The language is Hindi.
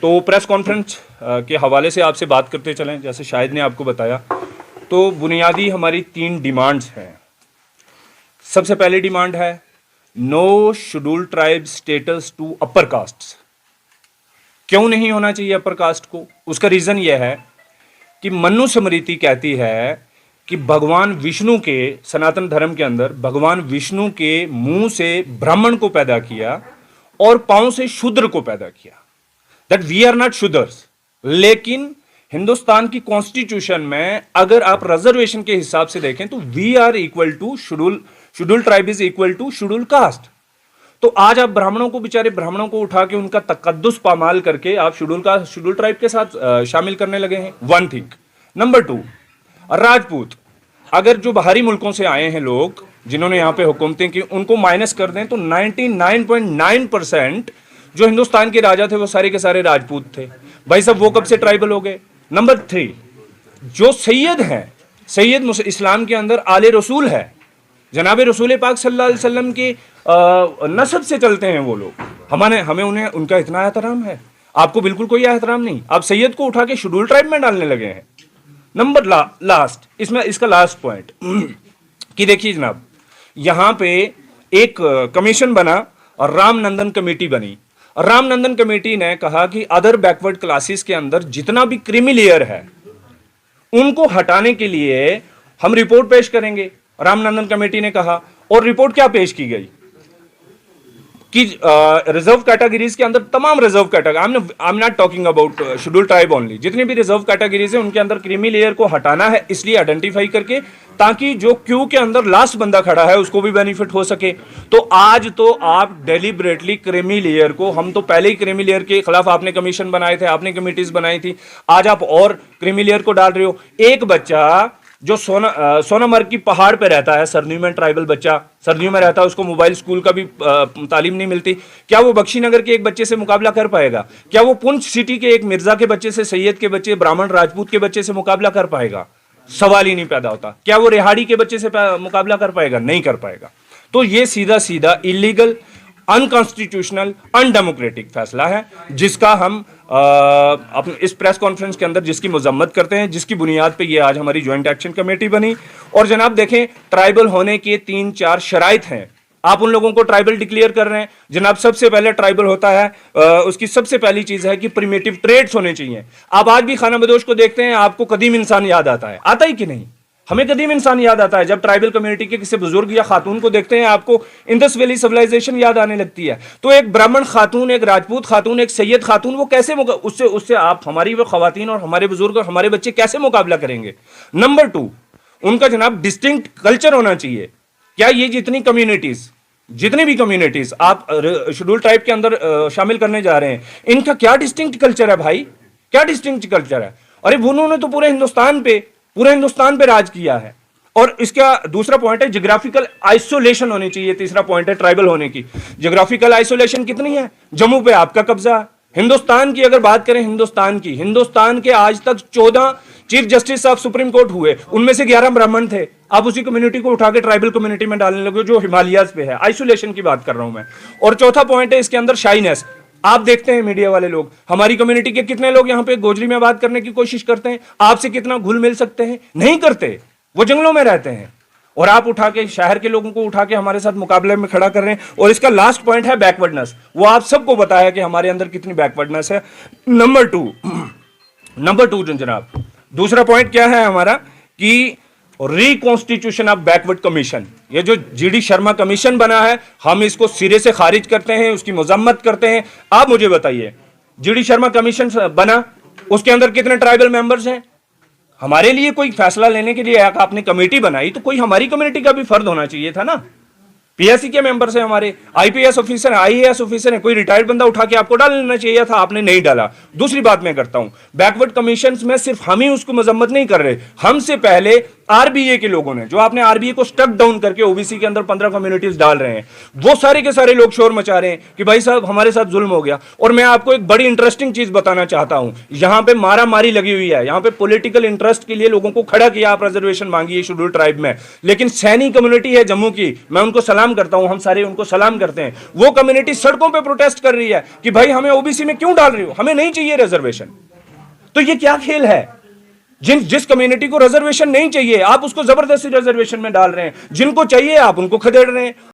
तो प्रेस कॉन्फ्रेंस के हवाले से आपसे बात करते चलें, जैसे शाहिद ने आपको बताया, तो बुनियादी हमारी 3 डिमांड्स हैं। सबसे पहली डिमांड है no scheduled tribe status to upper caste. क्यों नहीं होना चाहिए अपर कास्ट को? उसका रीजन यह है कि मनुस्मृति कहती है कि भगवान विष्णु के, सनातन धर्म के अंदर भगवान विष्णु के मुंह से ब्राह्मण को पैदा किया और पांव से शूद्र को पैदा किया, that we are not shudras. लेकिन हिंदुस्तान की कॉन्स्टिट्यूशन में अगर आप रिजर्वेशन के हिसाब से देखें तो we are equal to schedule tribe is equal to schedule caste. तो आज आप ब्राह्मणों को, बेचारे ब्राह्मणों को उठा के उनका तकद्दुस पामाल करके आप शेड्यूल ट्राइब के साथ शामिल करने लगे हैं। One thing. नंबर 2, राजपूत, अगर जो बाहरी मुल्कों से आए हैं लोग जिन्होंने यहां पे हुकूमतें की, उनको माइनस कर दें तो 99.9% जो हिंदुस्तान के राजा थे वो सारे के सारे राजपूत थे। भाई साहब वो कब से ट्राइबल हो गए? नंबर 3, जो सैयद हैं, सैयद इस्लाम के अंदर आले रसूल है, जनाब रसूल पाक सल्लल्लाहु अलैहि वसल्लम के नस्ब से चलते हैं वो लोग। हमें उन्हें उनका इतना एहतराम है, आपको बिल्कुल कोई एहतराम नहीं। आप सैयद को उठा के शेड्यूल ट्राइब में डालने लगे हैं। नंबर लास्ट, इसमें इसका लास्ट पॉइंट कि देखिए जनाब, यहां पे एक कमीशन बना और रामनंदन कमेटी बनी। रामनंदन कमेटी ने कहा कि अदर बैकवर्ड क्लासेस के अंदर जितना भी क्रीमी लेयर है उनको हटाने के लिए हम रिपोर्ट पेश करेंगे, रामनंदन कमेटी ने कहा। और रिपोर्ट क्या पेश की गई कि रिजर्व कैटेगरीज के अंदर तमाम reserve category, I am not talking about schedule tribe only, जितनी भी रिजर्व कैटेगरीज है उनके अंदर क्रीमी लेयर को हटाना है, इसलिए आइडेंटिफाई करके, ताकि जो क्यू के अंदर लास्ट बंदा खड़ा है उसको भी बेनिफिट हो सके। तो आज तो आप डेलिबरेटली क्रीमी लेयर को, हम तो पहले ही क्रीमी लेयर के खिलाफ आपने कमीशन बनाए थे, आपने कमिटीज बनाई थी, आज आप और क्रीमी लेयर को डाल रहे हो। एक बच्चा जो सोनामर्ग की पहाड़ पे रहता है, सर्दियों में ट्राइबल बच्चा सर्दियों में रहता है, उसको मोबाइल स्कूल का भी तालीम नहीं मिलती, क्या वो बख्शीनगर के एक बच्चे से मुकाबला कर पाएगा? क्या वो पुंछ सिटी के एक मिर्जा के बच्चे से, सैयद के बच्चे, ब्राह्मण राजपूत के बच्चे से मुकाबला कर पाएगा? सवाल ही नहीं पैदा होता। क्या वो रिहाड़ी के बच्चे से मुकाबला कर पाएगा? नहीं कर पाएगा। तो ये सीधा सीधा इलीगल, अनकॉन्स्टिट्यूशनल, अनडेमोक्रेटिक फैसला है, जिसका हम अपने इस प्रेस कॉन्फ्रेंस के अंदर जिसकी मजम्मत करते हैं, जिसकी बुनियाद पे ये आज हमारी ज्वाइंट एक्शन कमेटी बनी। और जनाब देखें, ट्राइबल होने के 3-4 शराइत हैं। आप उन लोगों को ट्राइबल डिक्लेयर कर रहे हैं जनाब। सबसे पहले ट्राइबल होता है, उसकी सबसे पहली चीज है कि प्रिमिटिव ट्रेड्स होने चाहिए। आप आज भी खाना बदोश को देखते हैं, आपको कदीम इंसान याद आता है? आता ही कि नहीं? हमें कदीम इंसान याद आता है। जब ट्राइबल कम्युनिटी के किसी बुजुर्ग या खातून को देखते हैं, आपको इंडस वैली सिविलाइजेशन याद आने लगती है। तो एक ब्राह्मण खातून, एक राजपूत खातून, एक सैयद खातून, वो कैसे उससे आप, हमारी वो खवातीन और हमारे बुजुर्ग और हमारे बच्चे कैसे मुकाबला करेंगे? नंबर 2, उनका जनाब डिस्टिंक्ट कल्चर होना चाहिए। क्या ये जितनी भी कम्युनिटीज आप शेड्यूल ट्राइब के अंदर शामिल करने जा रहे हैं, इनका क्या डिस्टिंक्ट कल्चर है भाई? क्या डिस्टिंक्ट कल्चर है? अरे उन्होंने तो पूरे हिंदुस्तान पे राज किया है। और इसका दूसरा पॉइंट है जियोग्राफिकल आइसोलेशन होनी चाहिए। तीसरा पॉइंट है ट्राइबल होने की। जियोग्राफिकल आइसोलेशन कितनी है? जम्मू पे आपका कब्जा है। हिंदुस्तान की अगर बात करें, हिंदुस्तान के आज तक 14 chief justice of supreme court हुए, उनमें से 11 ब्राह्मण थे। आप उसी कम्युनिटी को उठा के ट्राइबल कम्युनिटी में डालने लगे जो हिमालयाज पे है। आइसोलेशन की बात कर रहा हूं मैं। और चौथा पॉइंट है इसके अंदर शाइनेस। आप देखते हैं मीडिया वाले लोग, हमारी कम्युनिटी के कितने लोग यहां पे गोजरी में बात करने की कोशिश करते हैं, आपसे कितना घुल मिल सकते हैं? नहीं करते, वो जंगलों में रहते हैं। और आप उठा के शहर के लोगों को उठा के हमारे साथ मुकाबले में खड़ा कर रहे हैं। और इसका लास्ट पॉइंट है बैकवर्डनेस। वो आप सबको पता है कि हमारे अंदर कितनी बैकवर्डनेस है। नंबर टू जनाब, दूसरा पॉइंट क्या है हमारा कि रिकॉन्स्टिट्यूशन ऑफ बैकवर्ड कमीशन। ये जो जीडी शर्मा कमीशन बना है, हम इसको सिरे से खारिज करते हैं, उसकी मजम्मत करते हैं। आप मुझे बताइए, जीडी शर्मा कमीशन बना, उसके अंदर कितने ट्राइबल मेंबर्स हैं? हमारे लिए कोई फैसला लेने के लिए आपने कमेटी बनाई, तो कोई हमारी कम्युनिटी का भी फर्द होना चाहिए था ना। पीएससी के मेंबर्स हैं हमारे, आईपीएस ऑफिसर है, आईएएस ऑफिसर है, कोई रिटायर्ड बंदा उठा के आपको डाल लेना चाहिए था, आपने नहीं डाला। दूसरी बात मैं करता हूं, बैकवर्ड कमीशन में सिर्फ हम ही उसको मजम्मत नहीं कर रहे, हमसे पहले आरबीए के लोगों ने, जो आपने आरबीए को स्टक डाउन करके ओबीसी के अंदर 15 कम्युनिटीज डाल रहे हैं, वो सारे के सारे लोग शोर मचा रहे हैं कि भाई साहब हमारे साथ जुल्म हो गया। और मैं आपको एक बड़ी इंटरेस्टिंग चीज बताना चाहता हूं, यहां पे मारा मारी लगी हुई है, यहां पे पॉलिटिकल इंटरेस्ट के लिए लोगों को खड़ा किया, आप रिजर्वेशन मांगिए शेड्यूल ट्राइब में। लेकिन सैनी कम्युनिटी है जम्मू की, मैं उनको सलाम करता हूं, हम सारे उनको सलाम करते हैं, वो कम्युनिटी सड़कों पर प्रोटेस्ट कर रही है कि भाई हमें ओबीसी में क्यों डाल रही हो, हमें नहीं चाहिए रिजर्वेशन। तो ये क्या खेल है? जिस कम्युनिटी को रिजर्वेशन नहीं चाहिए आप उसको जबरदस्ती रिजर्वेशन में डाल रहे हैं, जिनको चाहिए आप उनको खदेड़ रहे हैं।